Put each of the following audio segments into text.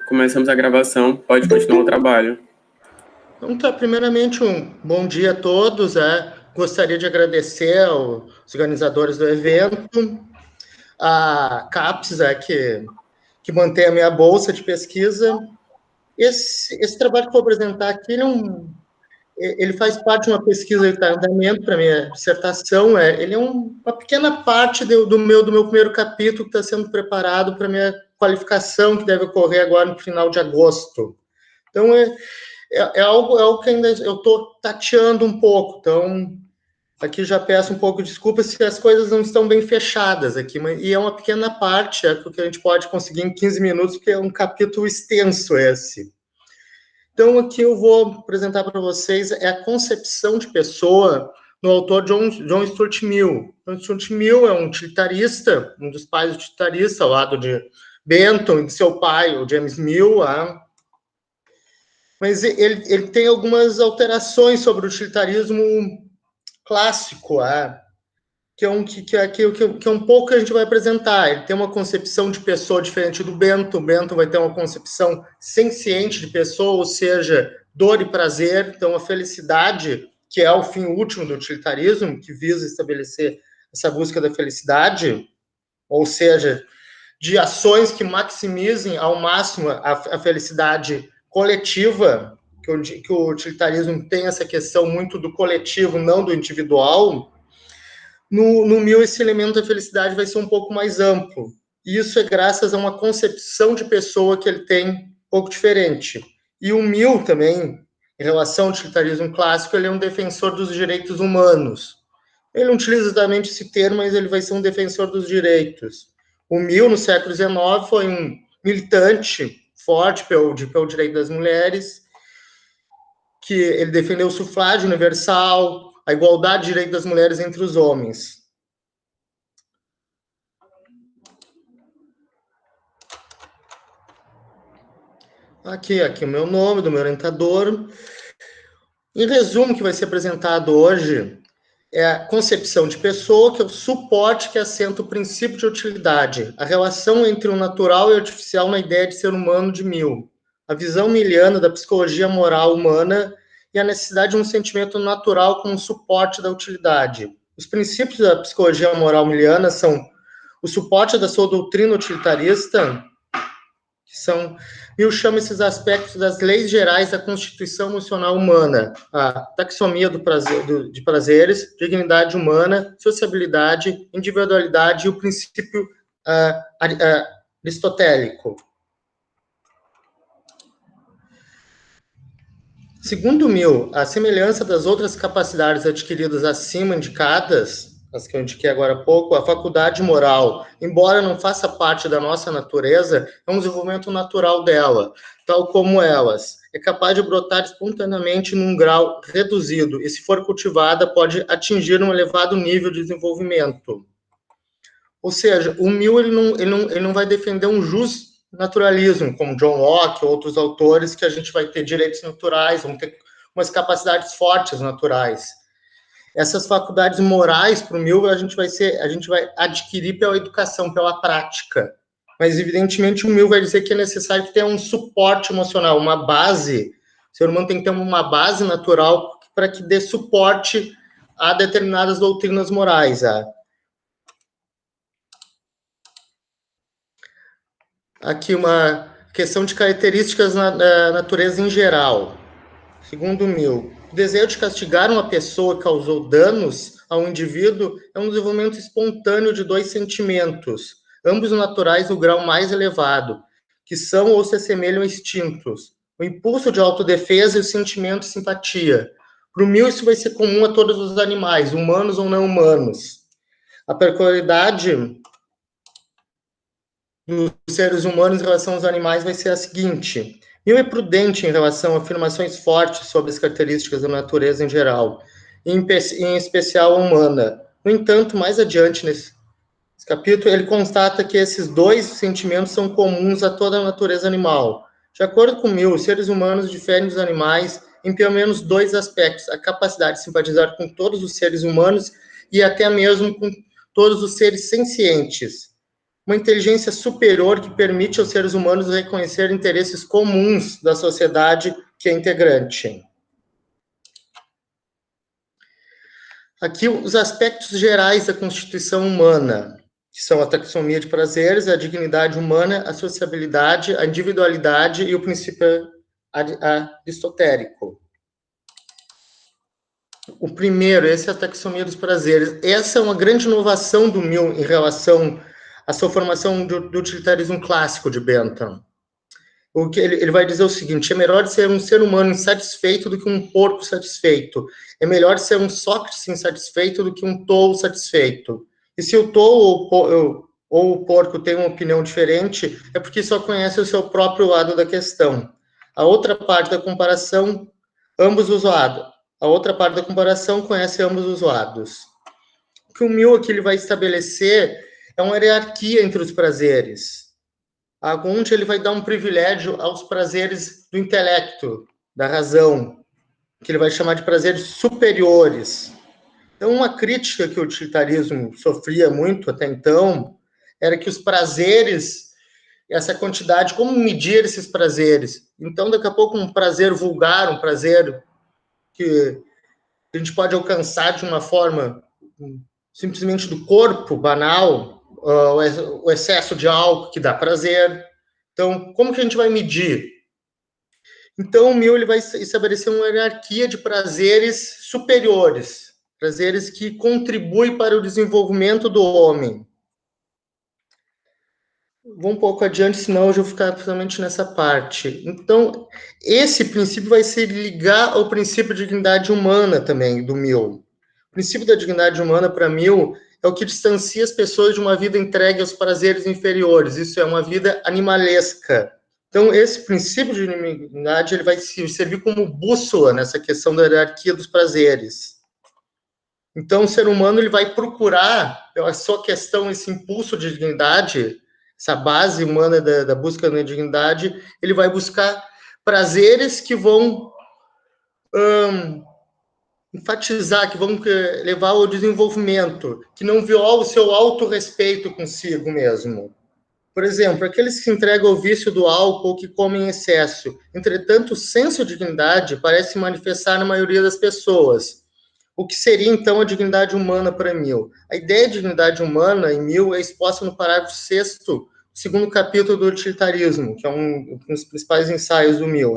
Começamos a gravação, pode continuar o trabalho. Então tá, primeiramente um bom dia a todos, gostaria de agradecer aos organizadores do evento, a CAPES, que mantém a minha bolsa de pesquisa. Esse trabalho que eu vou apresentar aqui, ele faz parte de uma pesquisa que está em andamento para minha dissertação, ele é uma pequena parte do meu primeiro capítulo que está sendo preparado para minha qualificação, que deve ocorrer agora no final de agosto. Então, algo que ainda eu estou tateando um pouco, então aqui já peço um pouco de desculpa se as coisas não estão bem fechadas aqui, e é uma pequena parte, o que a gente pode conseguir em 15 minutos, porque é um capítulo extenso esse. Então, aqui eu vou apresentar para vocês a concepção de pessoa no autor John Stuart Mill. John Stuart Mill é um utilitarista, um dos pais do utilitarista, ao lado de Bentham e de seu pai, o James Mill, mas ele tem algumas alterações sobre o utilitarismo clássico, que é um pouco que a gente vai apresentar. Ele tem uma concepção de pessoa diferente do Bentham. O Bentham vai ter uma concepção senciente de pessoa, ou seja, dor e prazer. Então, a felicidade, que é o fim último do utilitarismo, que visa estabelecer essa busca da felicidade, ou seja, de ações que maximizem ao máximo a felicidade coletiva, que o utilitarismo tem essa questão muito do coletivo, não do individual. No Mill, esse elemento da felicidade vai ser um pouco mais amplo. E isso é graças a uma concepção de pessoa que ele tem um pouco diferente. E o Mill também, em relação ao utilitarismo clássico, ele é um defensor dos direitos humanos. Ele não utiliza exatamente esse termo, mas ele vai ser um defensor dos direitos. O Mill, no século XIX, foi um militante forte pelo direito das mulheres, que ele defendeu o sufrágio universal, a igualdade de direitos das mulheres entre os homens. Aqui o meu nome, do meu orientador. Em resumo, o que vai ser apresentado hoje é a concepção de pessoa, que é o suporte que assenta o princípio de utilidade, a relação entre o natural e o artificial na ideia de ser humano de Mill, a visão miliana da psicologia moral humana e a necessidade de um sentimento natural como suporte da utilidade. Os princípios da psicologia moral miliana são o suporte da sua doutrina utilitarista, que são... Mill chama esses aspectos das leis gerais da constituição emocional humana, a taxonomia de prazeres, dignidade humana, sociabilidade, individualidade e o princípio aristotélico. Segundo Mill, a semelhança das outras capacidades adquiridas acima indicadas, as que eu indiquei agora há pouco, a faculdade moral, embora não faça parte da nossa natureza, é um desenvolvimento natural dela, tal como elas. É capaz de brotar espontaneamente num grau reduzido e, se for cultivada, pode atingir um elevado nível de desenvolvimento. Ou seja, o Mill ele não vai defender um naturalismo, como John Locke ou outros autores, que a gente vai ter direitos naturais, vamos ter umas capacidades fortes naturais. Essas faculdades morais, para o Mill, a gente vai adquirir pela educação, pela prática. Mas, evidentemente, o Mill vai dizer que é necessário que tenha um suporte emocional, uma base. O ser humano tem que ter uma base natural para que dê suporte a determinadas doutrinas morais. Aqui uma questão de características da natureza em geral. Segundo Mill, o desejo de castigar uma pessoa que causou danos a um indivíduo é um desenvolvimento espontâneo de dois sentimentos, ambos naturais no grau mais elevado, que são ou se assemelham a instintos. O impulso de autodefesa e o sentimento de simpatia. Para o Mill, isso vai ser comum a todos os animais, humanos ou não humanos. A peculiaridade dos seres humanos em relação aos animais vai ser a seguinte: Mill é prudente em relação a afirmações fortes sobre as características da natureza em geral, em especial a humana. No entanto, mais adiante nesse capítulo, ele constata que esses dois sentimentos são comuns a toda a natureza animal. De acordo com Mill, os seres humanos diferem dos animais em pelo menos dois aspectos: a capacidade de simpatizar com todos os seres humanos e até mesmo com todos os seres sencientes. uma inteligência superior que permite aos seres humanos reconhecer interesses comuns da sociedade que é integrante. Aqui os aspectos gerais da constituição humana, que são a taxonomia de prazeres, a dignidade humana, a sociabilidade, a individualidade e o princípio aristotérico. O primeiro, esse é a taxonomia dos prazeres. Essa é uma grande inovação do Mill em relação à sua formação do utilitarismo clássico de Bentham. O que ele vai dizer o seguinte: é melhor ser um ser humano insatisfeito do que um porco satisfeito. É melhor ser um Sócrates insatisfeito do que um tolo satisfeito. E se o tolo ou o porco tem uma opinião diferente, é porque só conhece o seu próprio lado da questão. A outra parte da comparação, ambos os lados. A outra parte da comparação conhece ambos os lados. O que o Mill aqui ele vai estabelecer é uma hierarquia entre os prazeres, onde ele vai dar um privilégio aos prazeres do intelecto, da razão, que ele vai chamar de prazeres superiores. Então, uma crítica que o utilitarismo sofria muito até então era que os prazeres, essa quantidade, como medir esses prazeres? Então, daqui a pouco, um prazer vulgar, um prazer que a gente pode alcançar de uma forma simplesmente do corpo, banal, o excesso de álcool que dá prazer. Então, como que a gente vai medir? Então, o Mill ele vai estabelecer uma hierarquia de prazeres superiores, prazeres que contribuem para o desenvolvimento do homem. Vou um pouco adiante, senão hoje eu vou ficar somente nessa parte. Então, esse princípio vai se ligar ao princípio de dignidade humana também, do Mill. O princípio da dignidade humana, para Mill, é o que distancia as pessoas de uma vida entregue aos prazeres inferiores. Isso é uma vida animalesca. Então, esse princípio de dignidade ele vai servir como bússola nessa questão da hierarquia dos prazeres. Então, o ser humano ele vai procurar, pela sua questão, esse impulso de dignidade, essa base humana da busca da dignidade, ele vai buscar prazeres que vão enfatizar, que vão levar ao desenvolvimento, que não viola o seu autorrespeito consigo mesmo. Por exemplo, aqueles que se entregam ao vício do álcool ou que comem em excesso. Entretanto, o senso de dignidade parece se manifestar na maioria das pessoas. O que seria, então, a dignidade humana para Mill? A ideia de dignidade humana, em Mill, é exposta no parágrafo 6º, segundo capítulo do utilitarismo, que é um dos principais ensaios do Mill.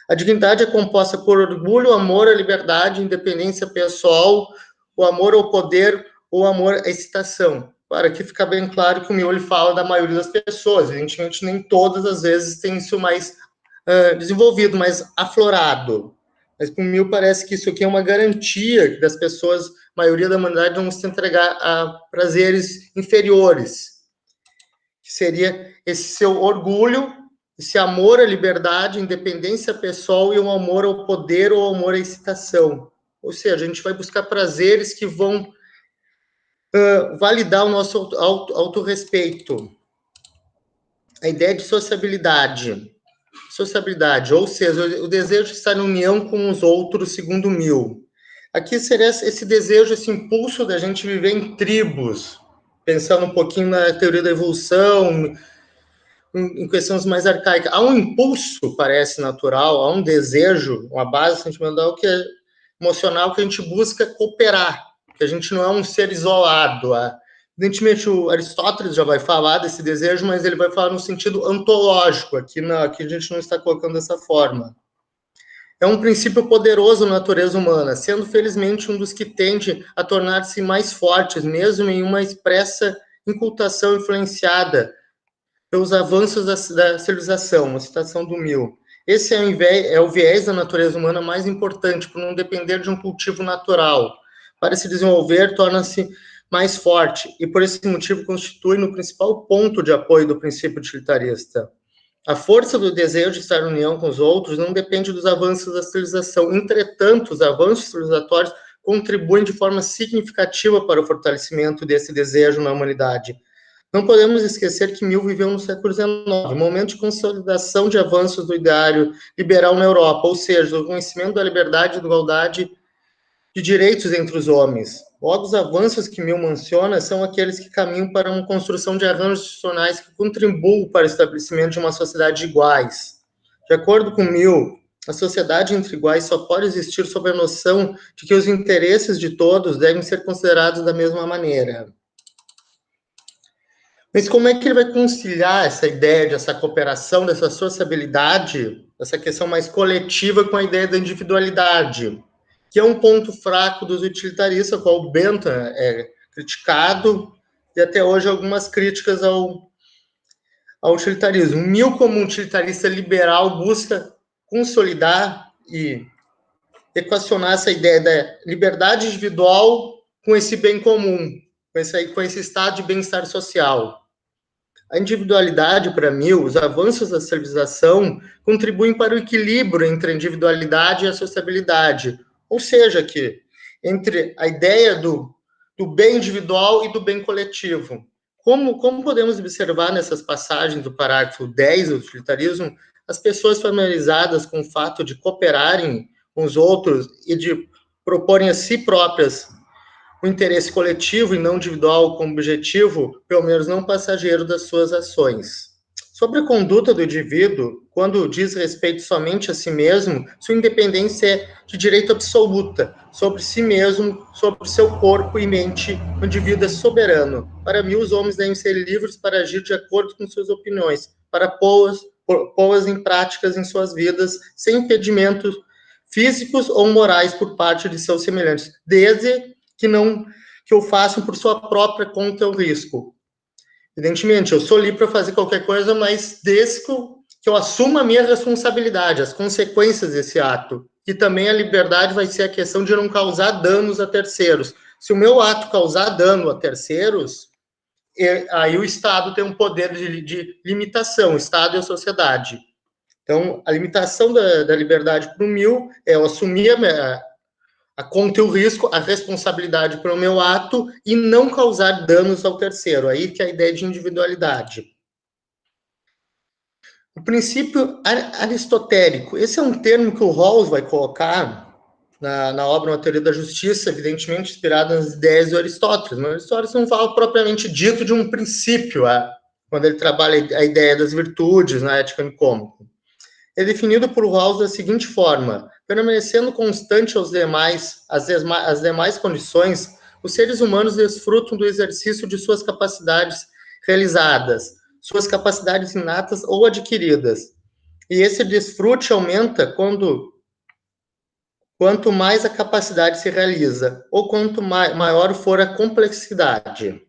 A dignidade é composta por orgulho, amor à liberdade, independência pessoal, o amor ao poder ou amor à excitação. Para que fica bem claro que o Mill fala da maioria das pessoas. Evidentemente, nem todas as vezes tem isso mais desenvolvido, mais aflorado. Mas para o Mill parece que isso aqui é uma garantia das pessoas, a maioria da humanidade, não se entregar a prazeres inferiores. Que seria esse seu orgulho, esse amor à liberdade, independência pessoal e um amor ao poder ou amor à excitação. Ou seja, a gente vai buscar prazeres que vão validar o nosso autorrespeito. A ideia de sociabilidade, ou seja, o desejo de estar em união com os outros, segundo Mill. Aqui seria esse desejo, esse impulso da gente viver em tribos, pensando um pouquinho na teoria da evolução, em questões mais arcaicas. Há um impulso, parece natural, há um desejo, uma base sentimental que é emocional, que a gente busca cooperar, que a gente não é um ser isolado. Evidentemente, o Aristóteles já vai falar desse desejo, mas ele vai falar no sentido ontológico, aqui a gente não está colocando dessa forma. É um princípio poderoso na natureza humana, sendo, felizmente, um dos que tende a tornar-se mais fortes, mesmo em uma expressa incultação influenciada pelos avanços da civilização, uma citação do Mill. Esse é o viés da natureza humana mais importante, por não depender de um cultivo natural. Para se desenvolver, torna-se mais forte, e por esse motivo constitui no principal ponto de apoio do princípio utilitarista. A força do desejo de estar em união com os outros não depende dos avanços da civilização. Entretanto, os avanços civilizatórios contribuem de forma significativa para o fortalecimento desse desejo na humanidade. Não podemos esquecer que Mill viveu no século XIX, um momento de consolidação de avanços do ideário liberal na Europa, ou seja, do reconhecimento da liberdade e da igualdade de direitos entre os homens. Logo, os avanços que Mill menciona são aqueles que caminham para uma construção de arranjos institucionais que contribuam para o estabelecimento de uma sociedade de iguais. De acordo com Mill, a sociedade entre iguais só pode existir sob a noção de que os interesses de todos devem ser considerados da mesma maneira. Mas como é que ele vai conciliar essa ideia dessa cooperação, dessa sociabilidade, essa questão mais coletiva com a ideia da individualidade, que é um ponto fraco dos utilitaristas, qual o Bentham é criticado, e até hoje algumas críticas ao utilitarismo. Mill, como um utilitarista liberal, busca consolidar e equacionar essa ideia da liberdade individual com esse bem comum, com esse estado de bem-estar social. A individualidade, para Mill, os avanços da civilização contribuem para o equilíbrio entre a individualidade e a sociabilidade, ou seja, que entre a ideia do bem individual e do bem coletivo. Como podemos observar nessas passagens do parágrafo 10 do utilitarismo, as pessoas familiarizadas com o fato de cooperarem com os outros e de proporem a si próprias o interesse coletivo e não individual como objetivo, pelo menos não passageiro das suas ações. Sobre a conduta do indivíduo, quando diz respeito somente a si mesmo, sua independência é de direito absoluta, sobre si mesmo, sobre seu corpo e mente, o indivíduo é soberano. Para mim, os homens devem ser livres para agir de acordo com suas opiniões, para pô-las em práticas em suas vidas, sem impedimentos físicos ou morais por parte de seus semelhantes, desde que o façam por sua própria conta ou risco. Evidentemente, eu sou livre para fazer qualquer coisa, mas desde que eu assuma a minha responsabilidade, as consequências desse ato. E também a liberdade vai ser a questão de não causar danos a terceiros. Se o meu ato causar dano a terceiros, aí o Estado tem um poder de limitação, o Estado e a sociedade. Então, a limitação da liberdade para o Mill é eu assumir a conta e o risco, a responsabilidade pelo meu ato e não causar danos ao terceiro. Aí que é a ideia de individualidade. O princípio aristotélico. Esse é um termo que o Rawls vai colocar na obra Uma Teoria da Justiça, evidentemente inspirada nas ideias de Aristóteles. Mas Aristóteles não fala propriamente dito de um princípio, quando ele trabalha a ideia das virtudes na Ética Nicômaco. É definido por Rawls da seguinte forma: permanecendo constante às demais condições, os seres humanos desfrutam do exercício de suas capacidades realizadas, suas capacidades inatas ou adquiridas. E esse desfrute aumenta quanto mais a capacidade se realiza, ou quanto maior for a complexidade.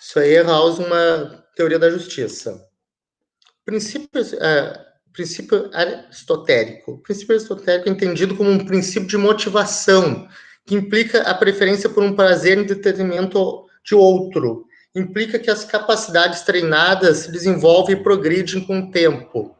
Isso aí é Rawls, Uma Teoria da Justiça. Princípio aristotélico. O princípio aristotélico é entendido como um princípio de motivação, que implica a preferência por um prazer em detrimento de outro. Implica que as capacidades treinadas se desenvolvem e progridem com o tempo.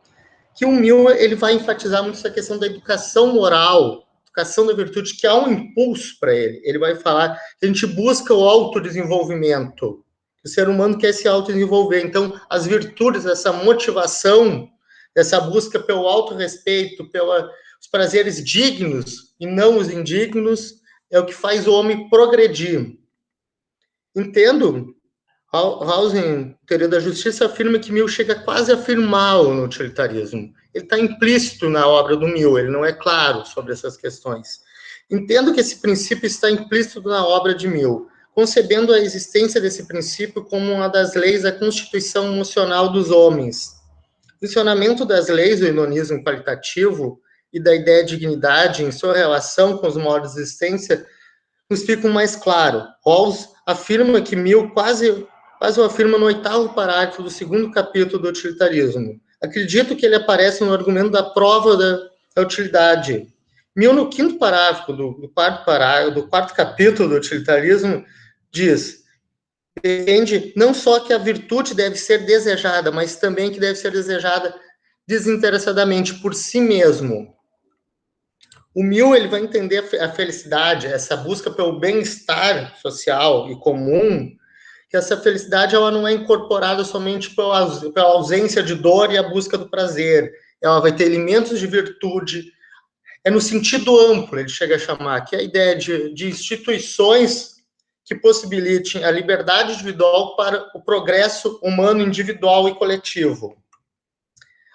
Que o Mill, ele vai enfatizar muito essa questão da educação moral, educação da virtude, que há um impulso para ele. Ele vai falar que a gente busca o autodesenvolvimento. O ser humano quer se autodesenvolver. Então, as virtudes, essa motivação, essa busca pelo autorrespeito, pelos prazeres dignos e não os indignos, é o que faz o homem progredir. Entendo, Rawls, em Teoria da Justiça, afirma que Mill chega quase a afirmá-lo no utilitarismo. Ele está implícito na obra do Mill, ele não é claro sobre essas questões. Entendo que esse princípio está implícito na obra de Mill, concebendo a existência desse princípio como uma das leis da constituição emocional dos homens. O funcionamento das leis do hedonismo qualitativo e da ideia de dignidade em sua relação com os modos de existência nos ficam mais claro. Rawls afirma que Mill quase o afirma no 8º parágrafo do 2º capítulo do utilitarismo. Acredito que ele aparece no argumento da prova da utilidade. Mill, no 5º parágrafo do 4º capítulo do utilitarismo, diz: defende não só que a virtude deve ser desejada, mas também que deve ser desejada desinteressadamente por si mesmo. O Mill, ele vai entender a felicidade, essa busca pelo bem-estar social e comum, que essa felicidade ela não é incorporada somente pela ausência de dor e a busca do prazer. Ela vai ter elementos de virtude. É no sentido amplo, ele chega a chamar, que é a ideia de instituições que possibilitem a liberdade individual para o progresso humano individual e coletivo.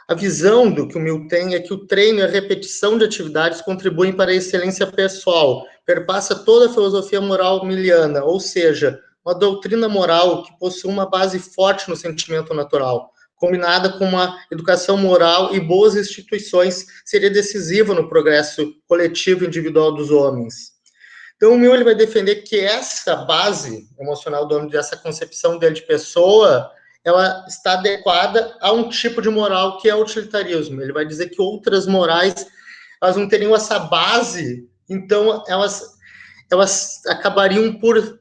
A visão do que o Mill tem é que o treino e a repetição de atividades contribuem para a excelência pessoal, perpassa toda a filosofia moral miliana, ou seja, uma doutrina moral que possui uma base forte no sentimento natural, combinada com uma educação moral e boas instituições, seria decisiva no progresso coletivo e individual dos homens. Então, o Mill ele vai defender que essa base emocional do homem, dessa concepção dele de pessoa, ela está adequada a um tipo de moral que é o utilitarismo. Ele vai dizer que outras morais, elas não teriam essa base, então elas acabariam por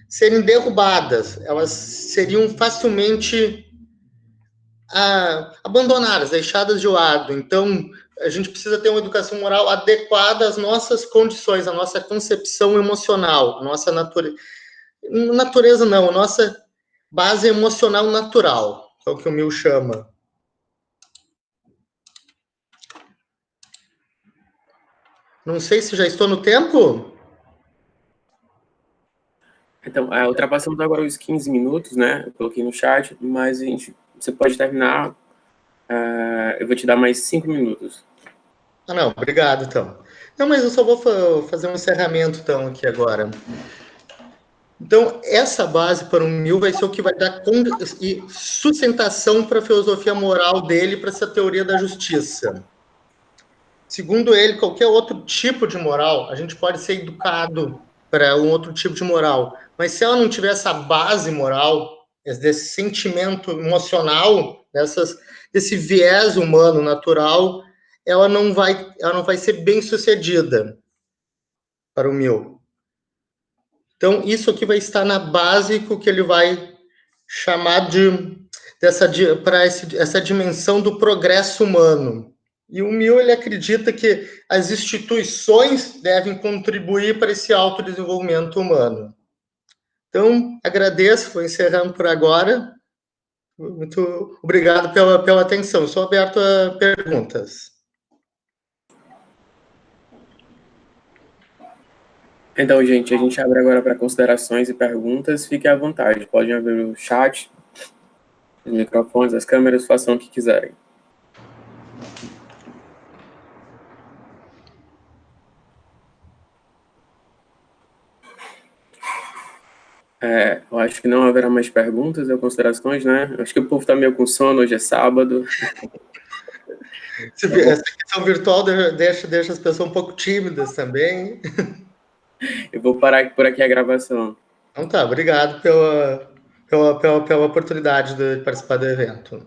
serem derrubadas, elas seriam facilmente abandonadas, deixadas de lado. Então, a gente precisa ter uma educação moral adequada às nossas condições, à nossa concepção emocional, à nossa natureza não, a nossa base emocional natural, é o que o Mill chama. Não sei se já estou no tempo. Então, ultrapassamos agora os 15 minutos, né? Eu coloquei no chat, mas você pode terminar. Eu vou te dar mais 5 minutos. Não, obrigado, então. Não, mas eu só vou fazer um encerramento, então, aqui agora. Então, essa base para o Mill vai ser o que vai dar sustentação para a filosofia moral dele, para essa teoria da justiça. Segundo ele, qualquer outro tipo de moral, a gente pode ser educado para um outro tipo de moral, mas se ela não tiver essa base moral, desse sentimento emocional, desse viés humano natural, ela não vai ser bem sucedida para o Mill. Então, isso aqui vai estar na base que ele vai chamar para essa dimensão do progresso humano. E o Mill ele acredita que as instituições devem contribuir para esse autodesenvolvimento humano. Então, agradeço, vou encerrando por agora. Muito obrigado pela atenção. Estou aberto a perguntas. Então, gente, a gente abre agora para considerações e perguntas. Fiquem à vontade. Podem abrir o chat, os microfones, as câmeras, façam o que quiserem. Eu acho que não haverá mais perguntas ou considerações, né? Acho que o povo está meio com sono, hoje é sábado. Essa questão virtual deixa as pessoas um pouco tímidas também. Eu vou parar por aqui a gravação. Então tá, obrigado pela oportunidade de participar do evento.